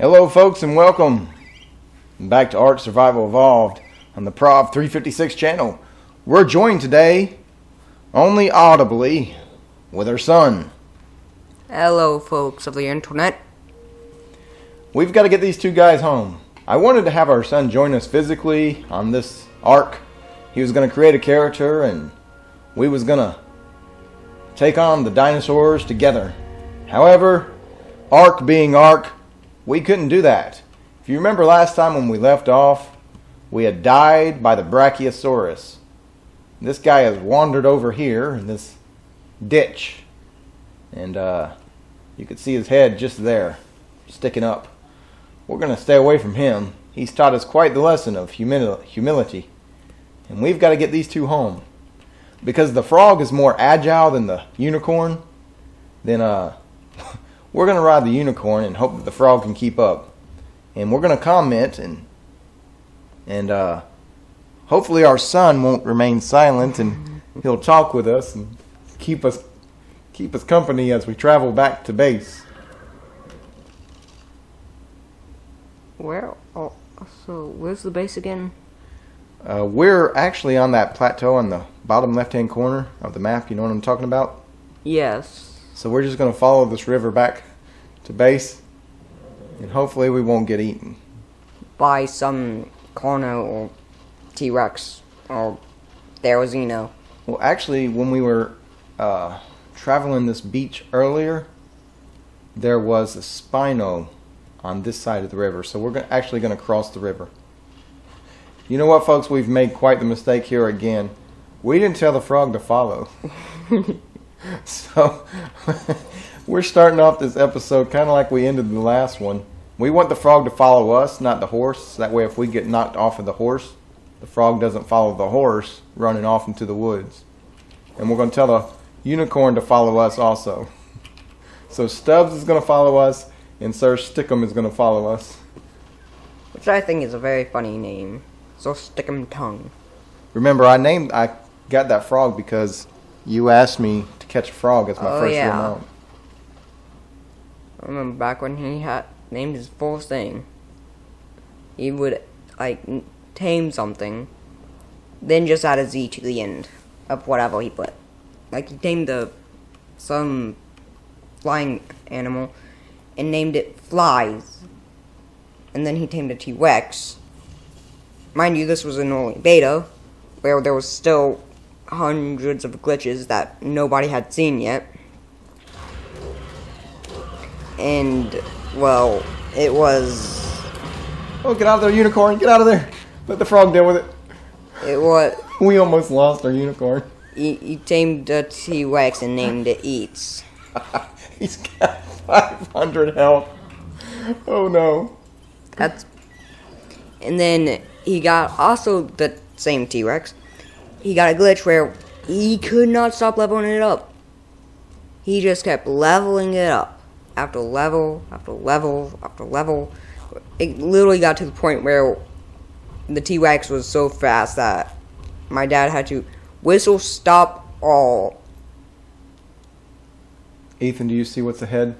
Hello folks and welcome back to Ark Survival Evolved on the Prov 356 channel. We're joined today, only audibly, with our son. Hello folks of the internet. We've got to get these two guys home. I wanted to have our son join us physically on this Ark. He was going to create a character and we was going to take on the dinosaurs together. However, Ark being Ark, we couldn't do that. If you remember last time when we left off, we had died by the Brachiosaurus. This guy has wandered over here in this ditch. And you could see his head just there, sticking up. We're going to stay away from him. He's taught us quite the lesson of humility. And we've got to get these two home. Because the frog is more agile than the unicorn, then we're going to ride the unicorn and hope that the frog can keep up. And we're going to comment and hopefully our son won't remain silent and he'll talk with us and keep us company as we travel back to base. Where? Oh, so where's the base again? We're actually on that plateau on the bottom left-hand corner of the map. You know what I'm talking about? Yes. So we're just going to follow this river back to base, and hopefully we won't get eaten By some Carno or T-Rex or Therizino. Well, actually, when we were traveling this beach earlier, there was a Spino on this side of the river. So we're actually going to cross the river. You know what, folks? We've made quite the mistake here again. We didn't tell the frog to follow. So we're starting off this episode kind of like we ended the last one. We want the frog to follow us, not the horse. That way if we get knocked off of the horse, the frog doesn't follow the horse running off into the woods. And we're going to tell the unicorn to follow us also. So Stubbs is going to follow us, and Sir Stickum is going to follow us. Which I think is a very funny name. So Stickum Tongue. Remember, I got that frog because you asked me to catch a frog as my first real mount. I remember back when he had named his full thing. He would like tame something, then just add a Z to the end of whatever he put. Like he tamed some flying animal and named it Flies. And then he tamed a T-Rex. Mind you, this was an early beta, where there was still hundreds of glitches that nobody had seen yet. And, well, it was... Oh, get out of there, unicorn! Get out of there! Let the frog deal with it. It was... We almost lost our unicorn. He tamed a T-Rex and named it Eats. He's got 500 health. Oh, no. And then he got also the same T-Rex. He got a glitch where he could not stop leveling it up. He just kept leveling it up. After level, after level, after level. It literally got to the point where the T-Rex was so fast that my dad had to whistle stop all. Ethan, do you see what's ahead?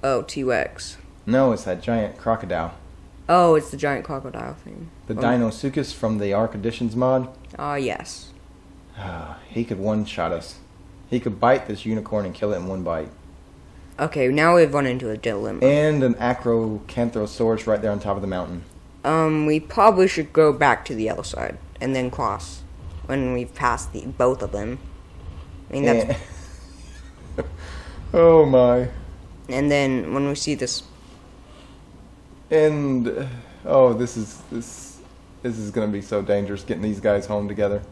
Oh, T-Rex. No, it's that giant crocodile. Oh, it's the giant crocodile thing. The Dinosuchus from the Ark Editions mod? Yes. He could one-shot us. He could bite this unicorn and kill it in one bite. Okay, now we've run into a dilemma. And an Acrocanthosaurus right there on top of the mountain. We probably should go back to the other side and then cross when we've passed both of them. I mean, that's... Oh, my. And then when we see this... And... Oh, this is going to be so dangerous, getting these guys home together.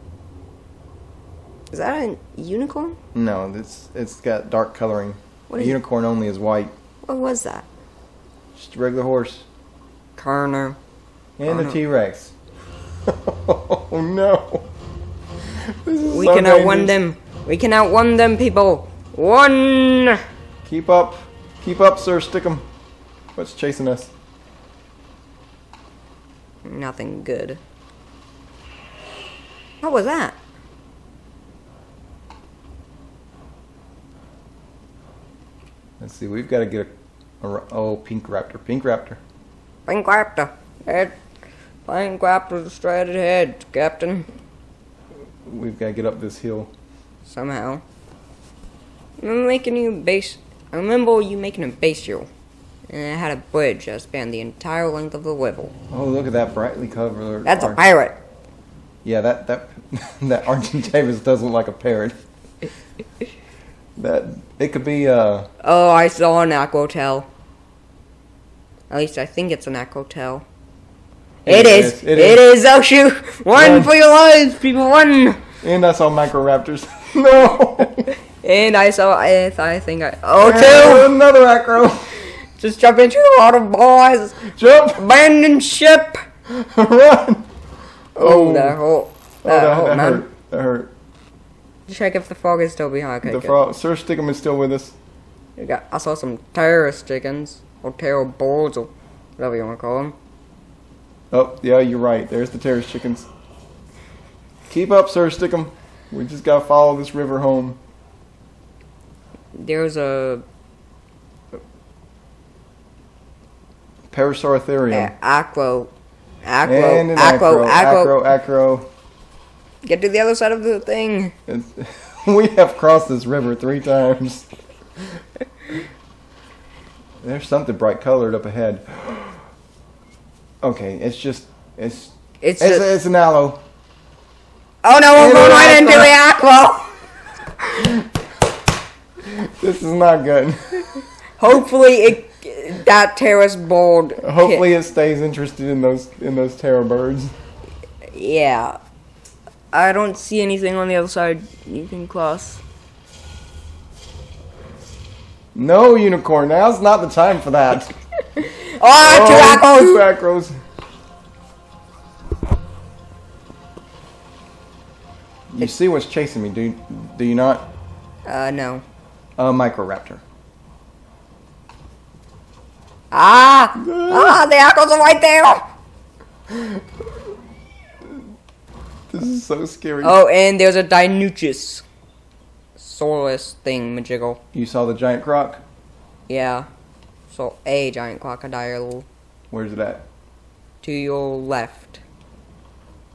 Is that a unicorn? No, it's got dark coloring. The unicorn only is white. What was that? Just a regular horse. Carno. And the T-Rex. Oh no! We can outrun them. We can outrun them, people. One. Keep up, Sir Stickum. What's chasing us? Nothing good. What was that? Let's see. We've got to get a pink raptor. Pink raptor. Pink raptor. Pink raptor straight ahead, Captain. We've got to get up this hill. Somehow. I remember you making a base here. And it had a bridge that spanned the entire length of the level. Oh, look at that brightly colored. That's a pirate. Yeah, that that Argentavis does look like a parrot. That it could be. Oh, I saw an aquatel. At least I think it's an aquatel. It is. It is. Oh shoot! Run for your lives, people! Run! And I saw microraptors. No. And I think two! Another acro! Just jump into the water, boys! Jump! Abandon ship! Run! Oh, that hurt. That hurt. That hurt. Check if the frog is still behind. The frog, Sir Stickum is still with us. I saw some terrorist chickens, or terror birds, or whatever you want to call them. Oh, yeah, you're right. There's the terrorist chickens. Keep up, Sir Stickum. We just gotta follow this river home. There's a Parasauritherium. Acro. Get to the other side of the thing. We have crossed this river 3 times. There's something bright colored up ahead. Okay, it's an aloe. Oh no, we're going right into the aqua. This is not good. Hopefully that terrorist board. Hopefully it stays interested in those terror birds. Yeah. I don't see anything on the other side you can cross. No, unicorn. Now's not the time for that. Oh, 2 acros. 2 acros. You see what's chasing me, do you not? No. A microraptor. The apples are right there! This is so scary. Oh, and there's a Dinuchus. Soulless thing, majiggle. You saw the giant croc? Yeah. So, a giant crocodile. Where's it at? To your left.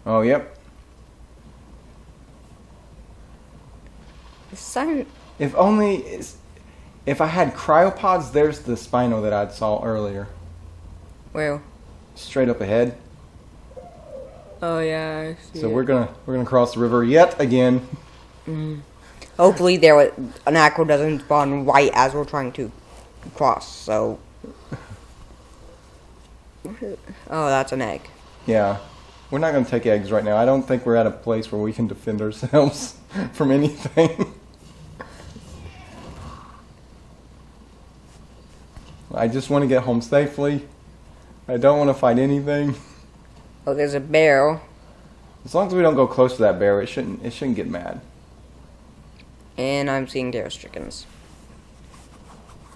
Oh, yep. The sun... If I had cryopods, there's the Spino that I saw earlier. Where? Straight up ahead. Oh yeah, I see. So we're gonna cross the river yet again. Hopefully an aqua doesn't spawn right as we're trying to cross, so... Oh, that's an egg. Yeah. We're not gonna take eggs right now. I don't think we're at a place where we can defend ourselves from anything. I just want to get home safely. I don't want to fight anything. Oh, there's a bear. As long as we don't go close to that bear, it shouldn't get mad. And I'm seeing terrace chickens.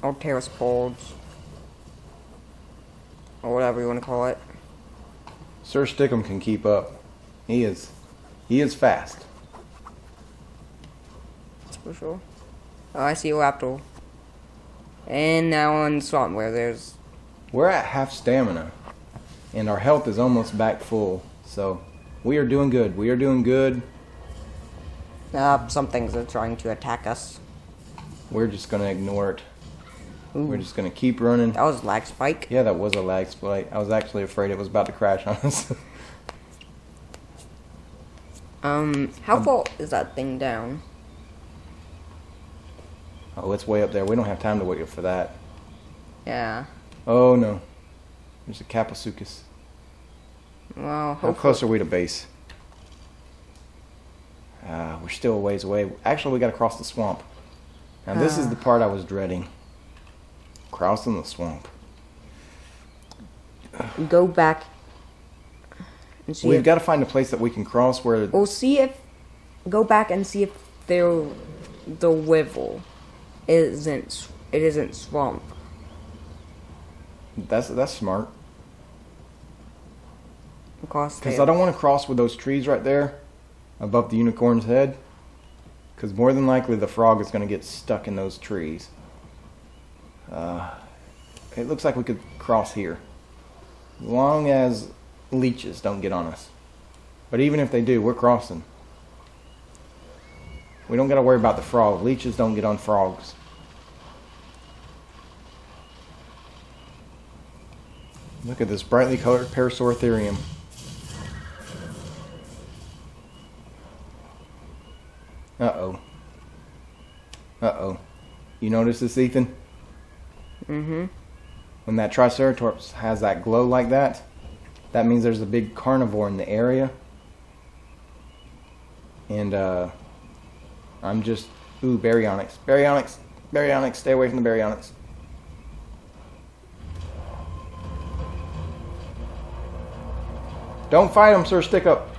Or terrace birds. Or whatever you want to call it. Sir Stickum can keep up. He is fast. That's for sure. Oh, I see a raptor. And now on the swamp where there's... We're at half stamina. And our health is almost back full. So, we are doing good. We are doing good. Some things are trying to attack us. We're just going to ignore it. Ooh. We're just going to keep running. That was lag spike. Yeah, that was a lag spike. I was actually afraid it was about to crash on us. How far is that thing down? Oh, it's way up there. We don't have time to wait for that. Yeah. Oh, no. There's a Capasuchus. Well, how close are we to base? We're still a ways away. Actually, we got to cross the swamp. Now, this is the part I was dreading. Crossing the swamp. Go back. And see We've got to find a place that we can cross where... We'll see if... Go back and see if the river isn't swamp. That's smart. Because I don't want to cross with those trees right there above the unicorn's head. Because more than likely the frog is going to get stuck in those trees. It looks like we could cross here. As long as leeches don't get on us. But even if they do, we're crossing. We don't got to worry about the frogs. Leeches don't get on frogs. Look at this brightly colored Parasauritherium. Uh-oh. Uh-oh. You notice this, Ethan? Mm-hmm. When that Triceratops has that glow like that, that means there's a big carnivore in the area. And, I'm just... Ooh, Baryonyx. Baryonyx. Baryonyx. Stay away from the Baryonyx. Don't fight him, sir. Stick up.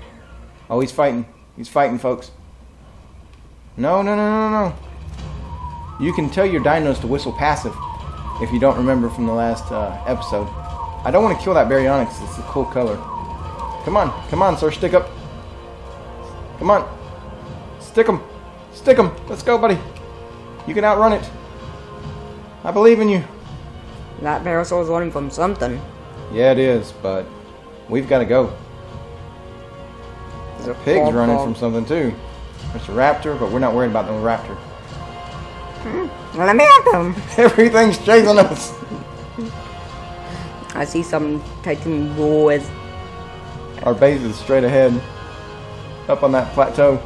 Oh, he's fighting. He's fighting, folks. No, no, no, no, no. You can tell your dinos to whistle passive if you don't remember from the last episode. I don't want to kill that Baryonyx. It's a cool color. Come on. Come on, sir. Stick up. Come on. Stick him. Stick him. Let's go, buddy. You can outrun it. I believe in you. That Parasaur's running from something. Yeah, it is, but we've got to go. The pig's running from something, too. There's a raptor, but we're not worried about the raptor. Let me at them. Everything's chasing us. I see some Titan boys. Our base is straight ahead. Up on that plateau.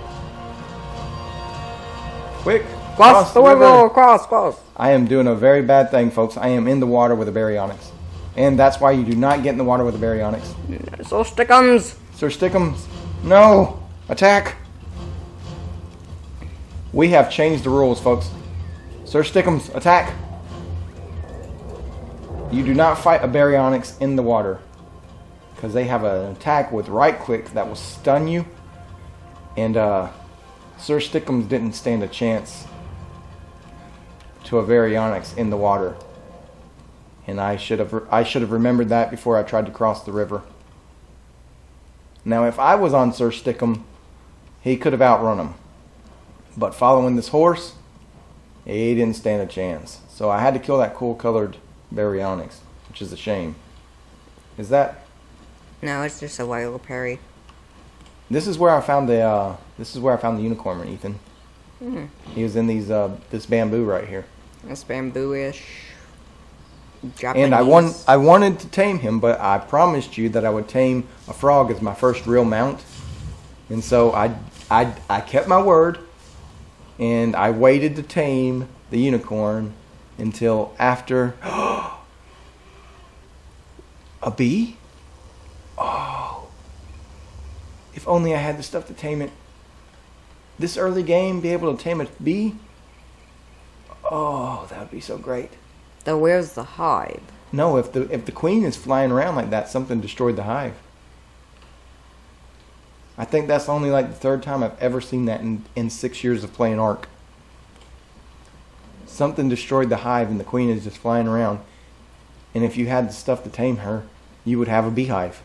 Quick. Cross the river. Cross. I am doing a very bad thing, folks. I am in the water with a Baryonyx. And that's why you do not get in the water with a Baryonyx. So Stickums. Sir Stickums. No. Attack. We have changed the rules, folks. Sir Stickums, attack. You do not fight a Baryonyx in the water. Because they have an attack with right click that will stun you. And Sir Stickums didn't stand a chance to a Baryonyx in the water. And I should have remembered that before I tried to cross the river. Now if I was on Sir Stickum, he could have outrun him. But following this horse, he didn't stand a chance. So I had to kill that cool colored Baryonyx, which is a shame. Is that? No, it's just a wild Perry. This is where I found the unicorn, Ethan. He was in these this bamboo right here. This bamboo-ish. Japanese. And I wanted to tame him, but I promised you that I would tame a frog as my first real mount. And so I kept my word, and I waited to tame the unicorn until after a bee? Oh. If only I had the stuff to tame it. This early game, be able to tame a bee? Oh, that would be so great. Though where's the hive? No, if the queen is flying around like that, something destroyed the hive. I think that's only like the third time I've ever seen that in 6 years of playing Ark. Something destroyed the hive and the queen is just flying around. And if you had the stuff to tame her, you would have a beehive.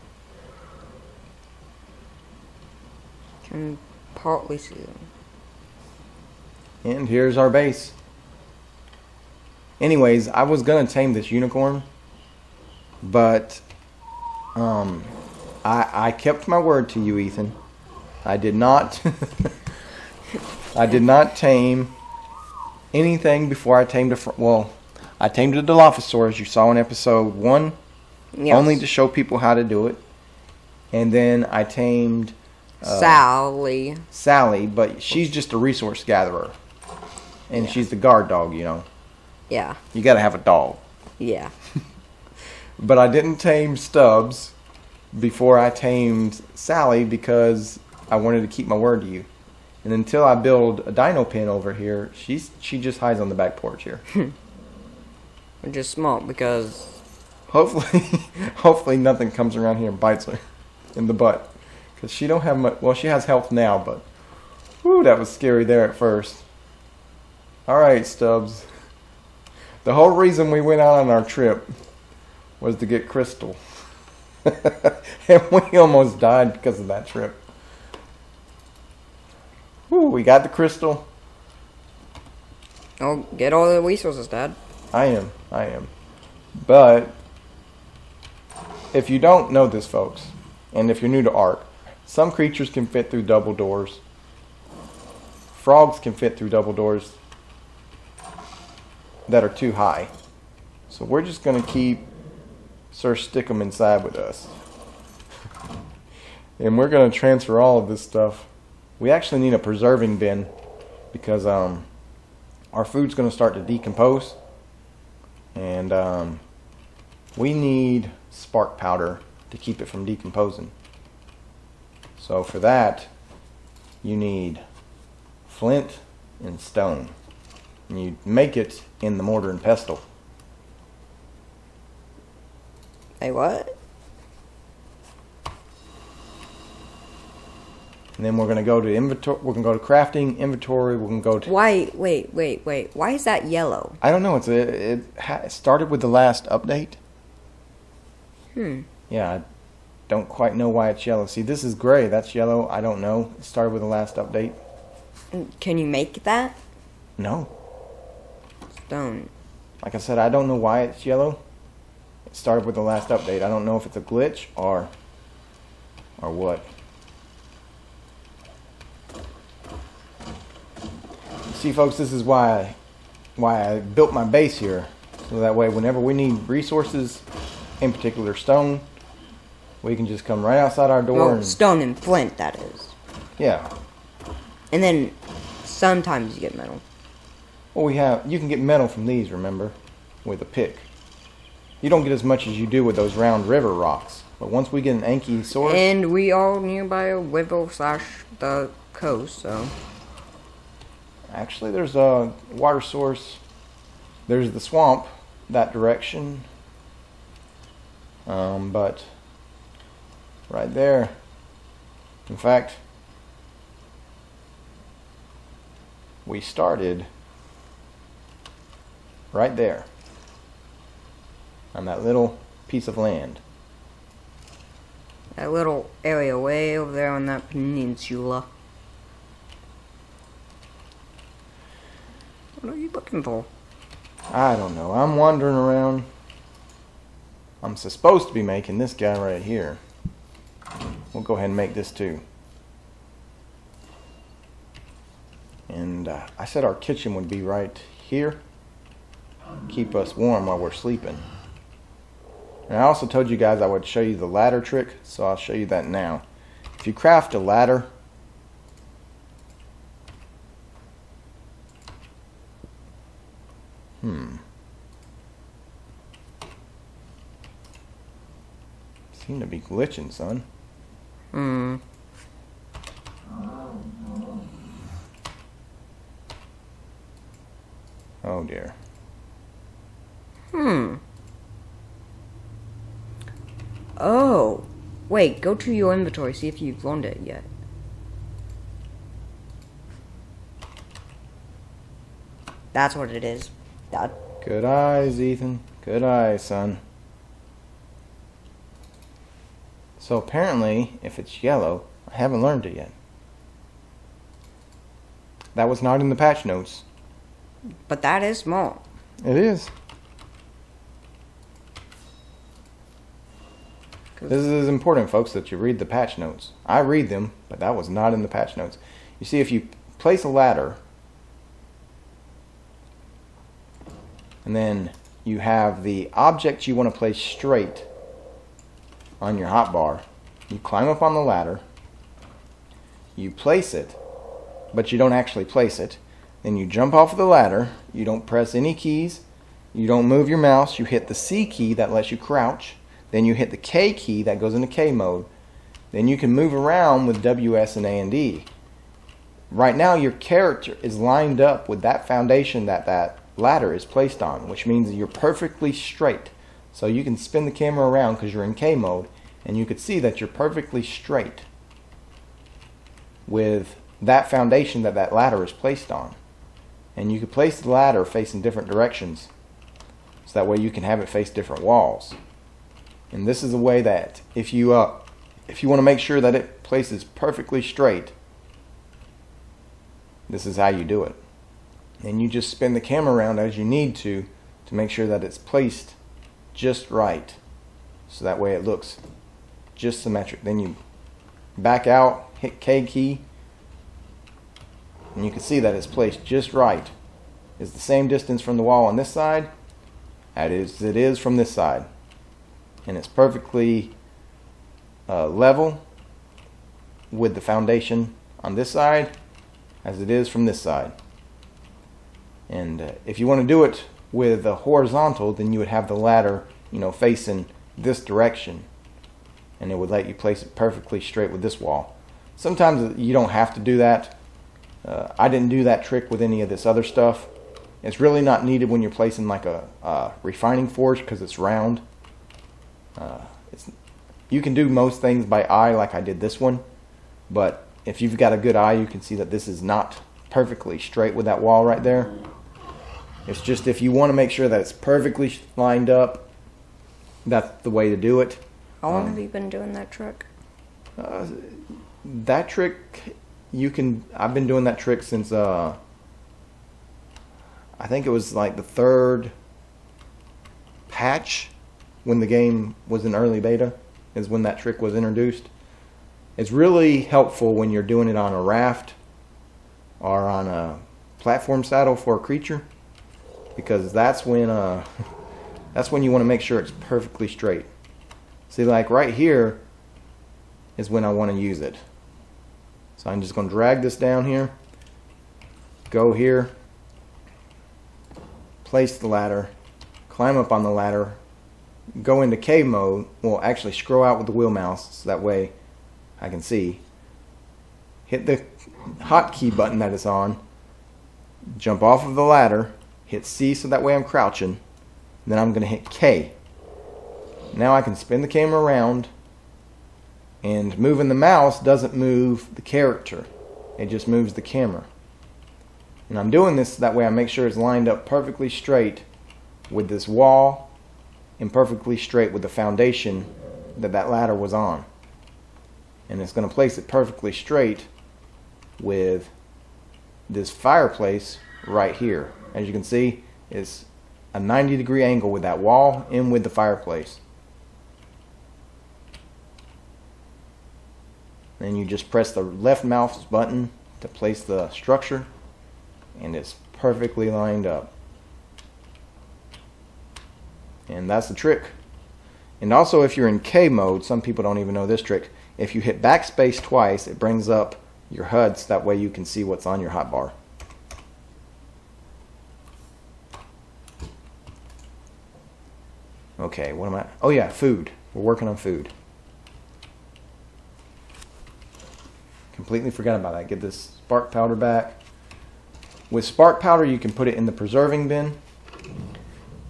Can partly see them. And here's our base. Anyways, I was gonna tame this unicorn, but I kept my word to you, Ethan. I did not I did not tame anything before I tamed I tamed a Dilophosaur, as you saw in episode 1, Yes. only to show people how to do it. And then I tamed Sally, but she's just a resource gatherer, and she's the guard dog, you know. Yeah. You gotta have a dog. Yeah. But I didn't tame Stubbs before I tamed Sally because I wanted to keep my word to you. And until I build a dino pen over here, she just hides on the back porch here. Which is smart because hopefully nothing comes around here and bites her in the butt. Because she don't have much, well, she has health now, but whew, that was scary there at first. Alright, Stubbs. The whole reason we went out on our trip was to get Crystal. And we almost died because of that trip. Whew, we got the Crystal. oh, get all the resources, Dad. I am. But if you don't know this, folks, and if you're new to Ark, some creatures can fit through double doors. Frogs can fit through double doors that are too high. So we're just going to keep Sir Stickum inside with us. And we're going to transfer all of this stuff. We actually need a preserving bin because our food's going to start to decompose. And we need spark powder to keep it from decomposing. So for that, you need flint and stone. And you make it in the mortar and pestle. Hey, what? And then we're going to go to inventory. We're going to go to crafting, inventory. We're going to go to... Why? Wait. Why is that yellow? I don't know. It started with the last update. Yeah, I don't quite know why it's yellow. See, this is gray. That's yellow. I don't know. It started with the last update. Can you make that? No. Stone. Like I said, I don't know why it's yellow. It started with the last update. I don't know if it's a glitch or what. See, folks, this is why I built my base here, so that way whenever we need resources, in particular stone, we can just come right outside our door. Well, and stone and flint, that is. Yeah. And then sometimes you get metal. Well, you can get metal from these, remember, with a pick. You don't get as much as you do with those round river rocks. But once we get an Ankylosaurus... And we are nearby a river / the coast, so... Actually, there's a water source. There's the swamp that direction. But right there. In fact, we started right there on that little piece of land. That little area way over there on that peninsula. What are you looking for? I don't know. I'm wandering around. I'm supposed to be making this guy right here. We'll go ahead and make this too. And I said our kitchen would be right here. Keep us warm while we're sleeping. And I also told you guys I would show you the ladder trick, so I'll show you that now. If you craft a ladder, seem to be glitching, son. Oh dear. Oh. Wait, go to your inventory, see if you've learned it yet. That's what it is. Dad. Good eyes, Ethan. Good eyes, son. So apparently, if it's yellow, I haven't learned it yet. That was not in the patch notes. But that is small. It is. This is important, folks, that you read the patch notes. I read them, but that was not in the patch notes. You see, if you place a ladder, and then you have the object you want to place straight on your hotbar, you climb up on the ladder, you place it, but you don't actually place it. Then you jump off of the ladder, you don't press any keys, you don't move your mouse, you hit the C key that lets you crouch, then you hit the K key that goes into K mode, then you can move around with W, S, and A and D. Right now your character is lined up with that foundation that ladder is placed on, which means you're perfectly straight. So you can spin the camera around because you're in K mode, and you could see that you're perfectly straight with that foundation that ladder is placed on. And you could place the ladder facing different directions, so that way you can have it face different walls. And this is a way that if you want to make sure that it places perfectly straight, this is how you do it. And you just spin the camera around as you need to to make sure that it's placed just right, so that way it looks just symmetric. Then you back out, hit K key, and you can see that it's placed just right. It's the same distance from the wall on this side as it is from this side, and it's perfectly level with the foundation on this side as it is from this side. And if you want to do it with a horizontal, then you would have the ladder, facing this direction, and it would let you place it perfectly straight with this wall. Sometimes you don't have to do that. I didn't do that trick with any of this other stuff. It's really not needed when you're placing like a refining forge, because it's round. You can do most things by eye, like I did this one, but if you've got a good eye, you can see that this is not perfectly straight with that wall right there. It's just, if you want to make sure that it's perfectly lined up, that's the way to do it. How long have you been doing that trick? That trick, I've been doing that trick since, I think it was like the 3rd patch, when the game was in early beta, is when that trick was introduced. It's really helpful when you're doing it on a raft or on a platform saddle for a creature, because that's when you want to make sure it's perfectly straight. See, like right here is when I want to use it. So I'm just going to drag this down here, go here, place the ladder, climb up on the ladder, go into K mode. Well, actually scroll out with the wheel mouse so that way I can see. Hit the hotkey button that it's on, jump off of the ladder, hit C so that way I'm crouching, then I'm going to hit K. Now I can spin the camera around, and moving the mouse doesn't move the character, it just moves the camera. And I'm doing this so that way I make sure it's lined up perfectly straight with this wall and perfectly straight with the foundation that ladder was on. And it's going to place it perfectly straight with this fireplace right here. As you can see, it's a 90-degree angle with that wall and with the fireplace. Then you just press the left mouse button to place the structure, and it's perfectly lined up. And that's the trick. And also, if you're in K mode, some people don't even know this trick. If you hit backspace twice, it brings up your HUD so that way you can see what's on your hotbar. Okay, what am I? Oh yeah, food. We're working on food. Completely forgot about that. Get this spark powder back. With spark powder, you can put it in the preserving bin,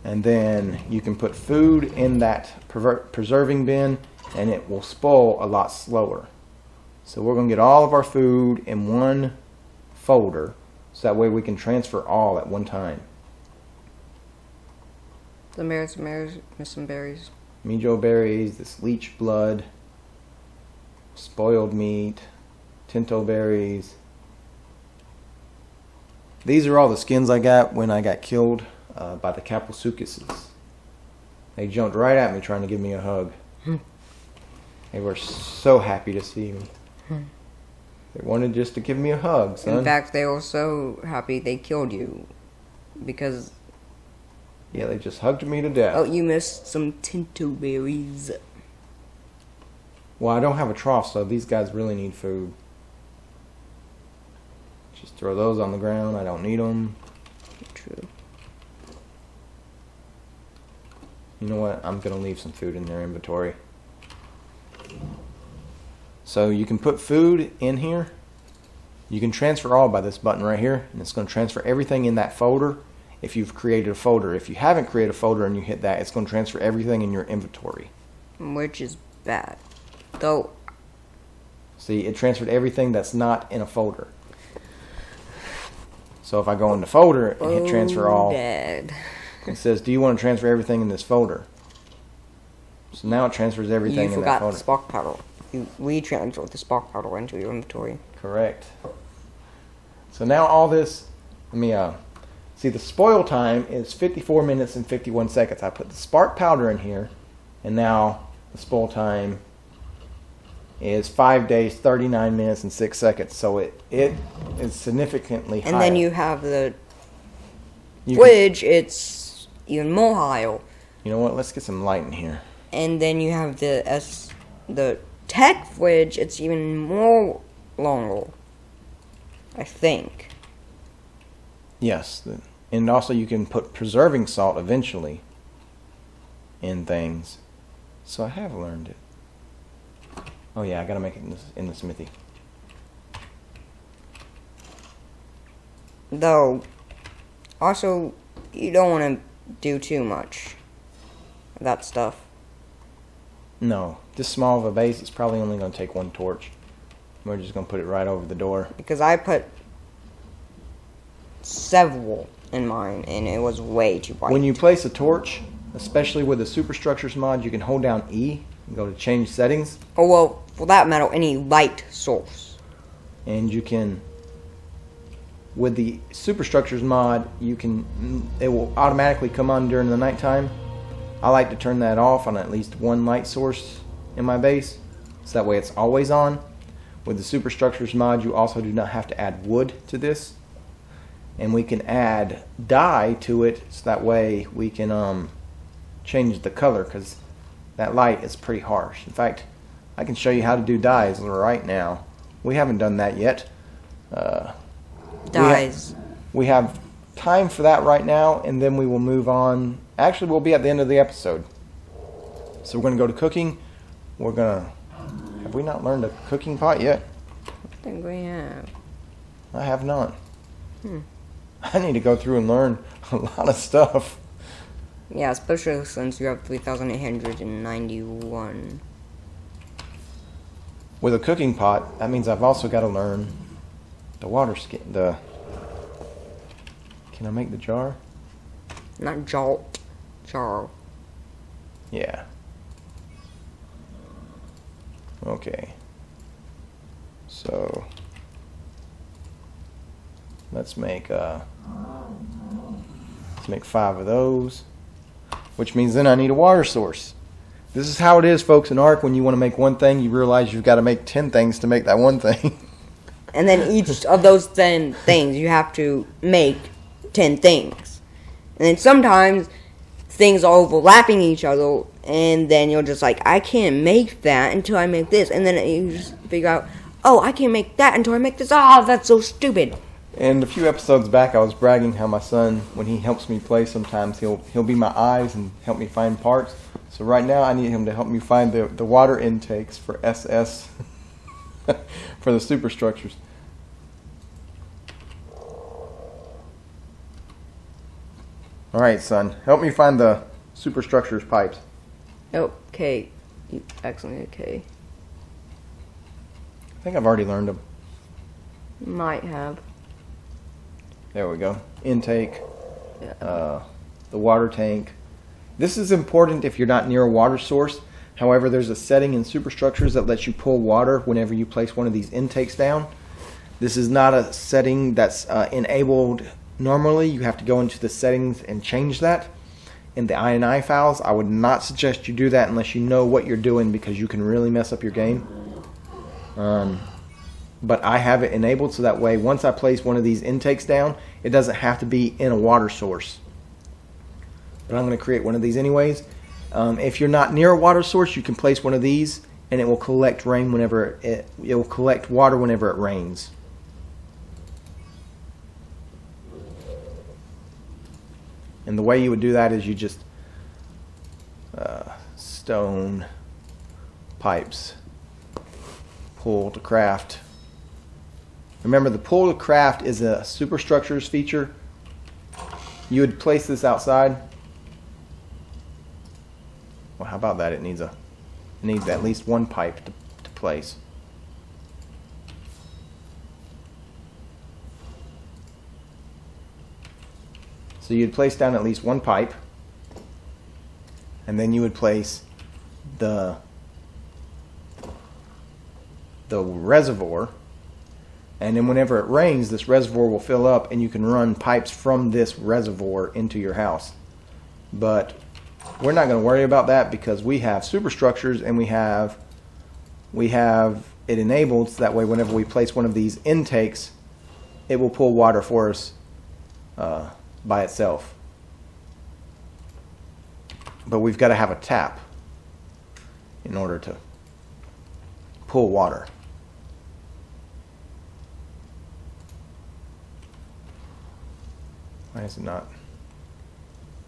and then you can put food in that preserving bin, and it will spoil a lot slower. So we're going to get all of our food in one folder, so that way we can transfer all at one time. Some berries, miss some berries. Mijo berries, this leech blood, spoiled meat, tinto berries. These are all the skins I got when I got killed by the Capulsucuses. They jumped right at me trying to give me a hug. They were so happy to see me. They wanted just to give me a hug, son. In fact, they were so happy they killed you. Because... yeah, they just hugged me to death. oh, you missed some tinto berries. Well, I don't have a trough, so these guys really need food. Just throw those on the ground. I don't need them. True. You know what? I'm going to leave some food in their inventory. So you can put food in here. You can transfer all by this button right here, and it's going to transfer everything in that folder if you've created a folder. If you haven't created a folder and you hit that, it's going to transfer everything in your inventory. Which is bad. Though. See, it transferred everything that's not in a folder. So if I go into folder and hit transfer all, Dad. it says, do you want to transfer everything in this folder? So now it transfers everything You in that forgot folder. the spark powder. We transferred the spark powder into your inventory. Correct. So now all this, so See, the spoil time is 54 minutes and 51 seconds. I put the spark powder in here, and now the spoil time is 5 days, 39 minutes, and 6 seconds. So it is significantly higher. And then you have the fridge, it's even more higher. You know what? Let's get some light in here. And then you have the tech fridge, it's even more longer, I think. Yes, and also you can put preserving salt eventually in things. So I have learned it. Oh yeah, I gotta make it in the smithy. Though, also, you don't want to do too much of that stuff. No, this small of a base is probably only going to take one torch. We're just going to put it right over the door. Because I put several in mine, and it was way too bright. When you place a torch, especially with the Superstructures mod, you can hold down E and go to change settings. Oh, well, for that matter, any light source. And you can, with the Superstructures mod, it will automatically come on during the nighttime. I like to turn that off on at least one light source in my base, so that way it's always on. With the Superstructures mod, you also do not have to add wood to this. And we can add dye to it, so that way we can change the color, because that light is pretty harsh. In fact, I can show you how to do dyes right now. We haven't done that yet. Dyes. We have time for that right now, and then we will move on. Actually, we'll be at the end of the episode. So we're going to go to cooking. Have we not learned a cooking pot yet? I think we have. I have not. I need to go through and learn a lot of stuff. Yeah, especially since you have 3,891. With a cooking pot, that means I've also got to learn the water skin. Can I make the jar? Not jar. Yeah. Okay. So let's make 5 of those, which means then I need a water source. This is how it is, folks, in Ark. When you want to make one thing, you realize you've got to make 10 things to make that one thing. And then each of those 10 things, you have to make 10 things. And then sometimes things are overlapping each other, and then you're just like, I can't make that until I make this. And then you just figure out, oh, I can't make that until I make this. Oh, that's so stupid. And a few episodes back, I was bragging how my son, when he helps me play, sometimes he'll be my eyes and help me find parts. So right now, I need him to help me find the water intakes for SS for the superstructures. All right, son, help me find the superstructures pipes. Okay. Excellent, okay. I think I've already learned them. Might have. There we go. Intake, Yeah. the water tank. This is important if you're not near a water source. However, there's a setting in superstructures that lets you pull water whenever you place one of these intakes down. This is not a setting that's enabled normally. You have to go into the settings and change that. In the INI files, I would not suggest you do that unless you know what you're doing, because you can really mess up your game. But I have it enabled so that way once I place one of these intakes down, it doesn't have to be in a water source. But I'm going to create one of these anyways. If you're not near a water source, you can place one of these, and it will collect rain whenever it will collect water whenever it rains. And the way you would do that is you just stone pipes, pull to craft. Remember, the pull to craft is a superstructures feature. You would place this outside. Well, how about that? It needs at least one pipe to place. So you'd place down at least one pipe, and then you would place the reservoir, And then whenever it rains, this reservoir will fill up and you can run pipes from this reservoir into your house. But we're not going to worry about that because we have superstructures and we have it enabled so that way whenever we place one of these intakes, it will pull water for us by itself. But we've got to have a tap in order to pull water. Why is it not?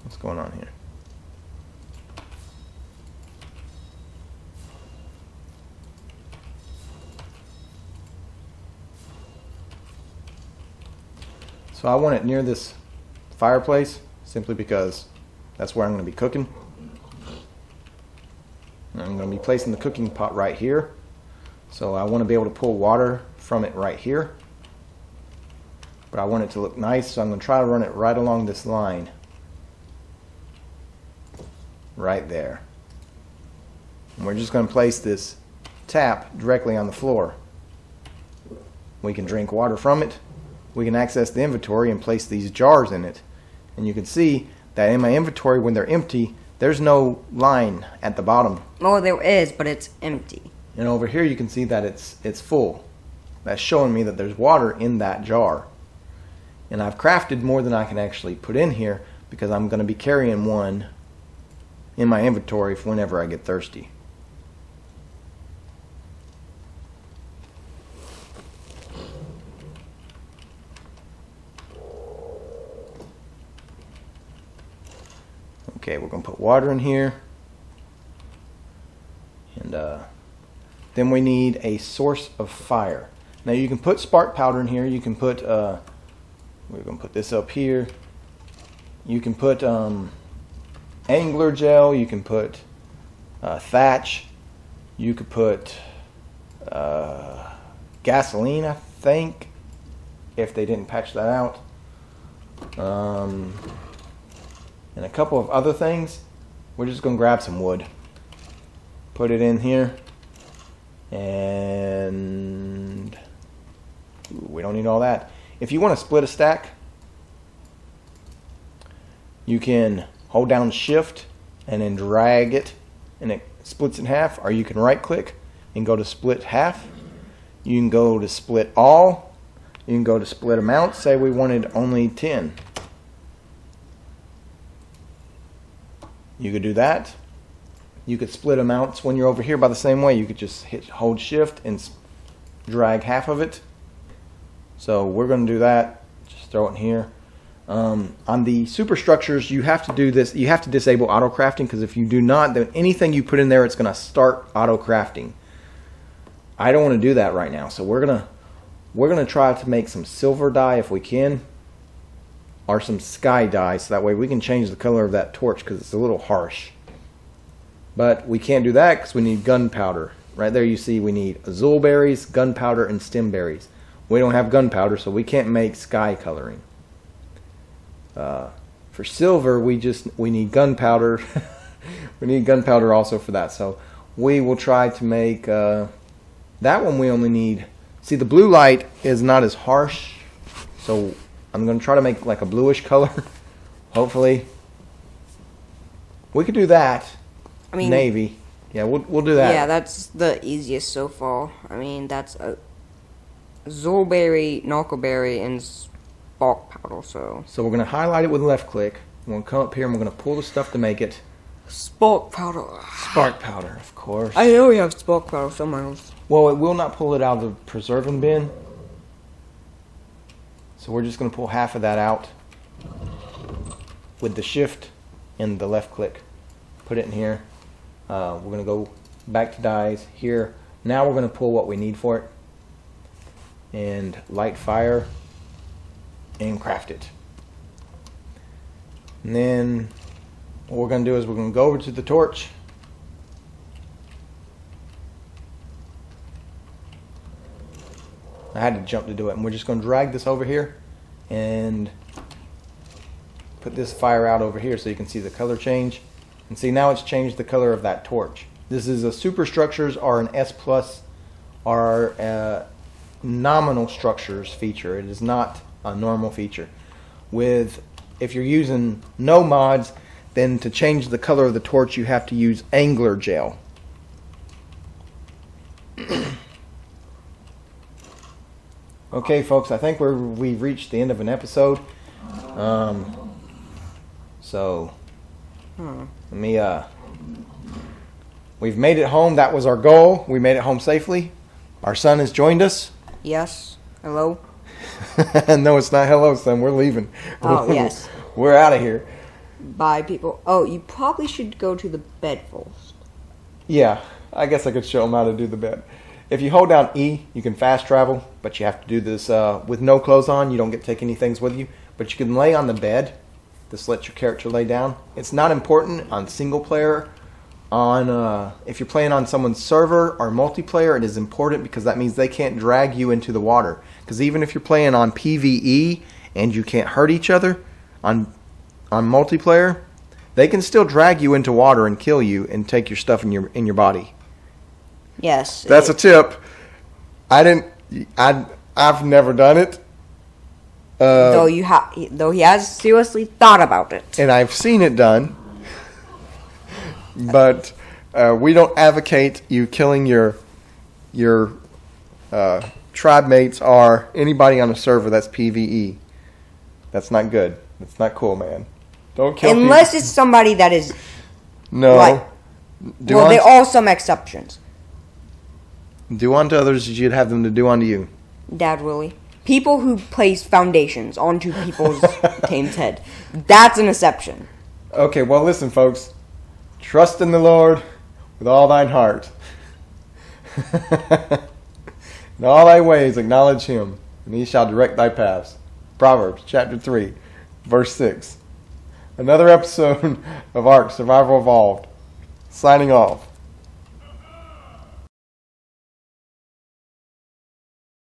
What's going on here? So I want it near this fireplace simply because that's where I'm going to be cooking. And I'm going to be placing the cooking pot right here. So I want to be able to pull water from it right here. But I want it to look nice, so I'm going to try to run it right along this line. Right there. And we're just going to place this tap directly on the floor. We can drink water from it. We can access the inventory and place these jars in it. And you can see that in my inventory, when they're empty, there's no line at the bottom. Oh, there is, but it's empty. And over here you can see that it's full. That's showing me that there's water in that jar. And I've crafted more than I can actually put in here because I'm going to be carrying one in my inventory for whenever I get thirsty. Okay, we're going to put water in here. And then we need a source of fire. Now you can put spark powder in here. You can put, we're going to put this up here. You can put angler gel. You can put thatch. You could put gasoline, I think, if they didn't patch that out. And a couple of other things. We're just going to grab some wood, put it in here, and we don't need all that. If you want to split a stack, you can hold down shift and then drag it and it splits in half, or you can right click and go to split half. You can go to split all. You can go to split amount. Say we wanted only 10. You could do that. You could split amounts when you're over here by the same way. You could just hold shift and drag half of it. So we're going to do that. Just throw it in here. On the superstructures, you have to do this. You have to disable auto crafting, because if you do not, then anything you put in there, it's going to start auto crafting. I don't want to do that right now. So we're gonna try to make some silver dye if we can, or some sky dye, so that way we can change the color of that torch, because it's a little harsh. But we can't do that because we need gunpowder. Right there you see we need azul berries, gunpowder, and stem berries. We don't have gunpowder, so we can't make sky coloring. For silver, we need gunpowder. We need gunpowder also for that. So we will try to make that one. We only need, see, the blue light is not as harsh, so I'm going to try to make like a bluish color. Hopefully we could do that. I mean, navy. Yeah, we'll do that. Yeah, that's the easiest so far. I mean, that's a Zolberry, Knockerberry, and Spark Powder. So we're going to highlight it with left click. We're going to come up here and we're going to pull the stuff to make it. Spark Powder. Spark Powder, of course. I know we have Spark Powder somewhere else. Well, it will not pull it out of the preserving bin. So we're just going to pull half of that out with the shift and the left click. Put it in here. We're going to go back to dyes here. Now we're going to pull what we need for it and light fire and craft it. And then what we're going to do is we're going to go over to the torch. I had to jump to do it, and we're just going to drag this over here and put this fire out over here so you can see the color change. And see, now it's changed the color of that torch. This is a superstructures or an S plus or nominal structures feature. It is not a normal feature. If you're using no mods, then to change the color of the torch, you have to use angler gel. Okay, folks, I think we've reached the end of an episode. We've made it home. That was our goal. We made it home safely. Our son has joined us. Yes. Hello? No, it's not hello, son. We're leaving. Oh, yes. We're out of here. Bye, people. Oh, you probably should go to the bed first. Yeah, I guess I could show them how to do the bed. If you hold down E, you can fast travel, but you have to do this with no clothes on. You don't get to take any things with you, but you can lay on the bed. This lets your character lay down. It's not important on single player. If you're playing on someone's server or multiplayer, it is important because that means they can't drag you into the water. Because even if you're playing on PvE and you can't hurt each other on multiplayer, they can still drag you into water and kill you and take your stuff in your body. Yes. That's a tip. I've never done it. Though he has seriously thought about it. And I've seen it done. But we don't advocate you killing your tribe mates or anybody on a server that's PvE. That's not good. That's not cool, man. Don't kill Unless people. It's somebody that is... No. Like, there are some exceptions. Do unto others as you'd have them to do unto you. Dad, really? People who place foundations onto people's tame's head. That's an exception. Okay, well, listen, folks. Trust in the Lord with all thine heart. In all thy ways acknowledge him, and he shall direct thy paths. Proverbs chapter 3, verse 6. Another episode of Ark Survival Evolved. Signing off.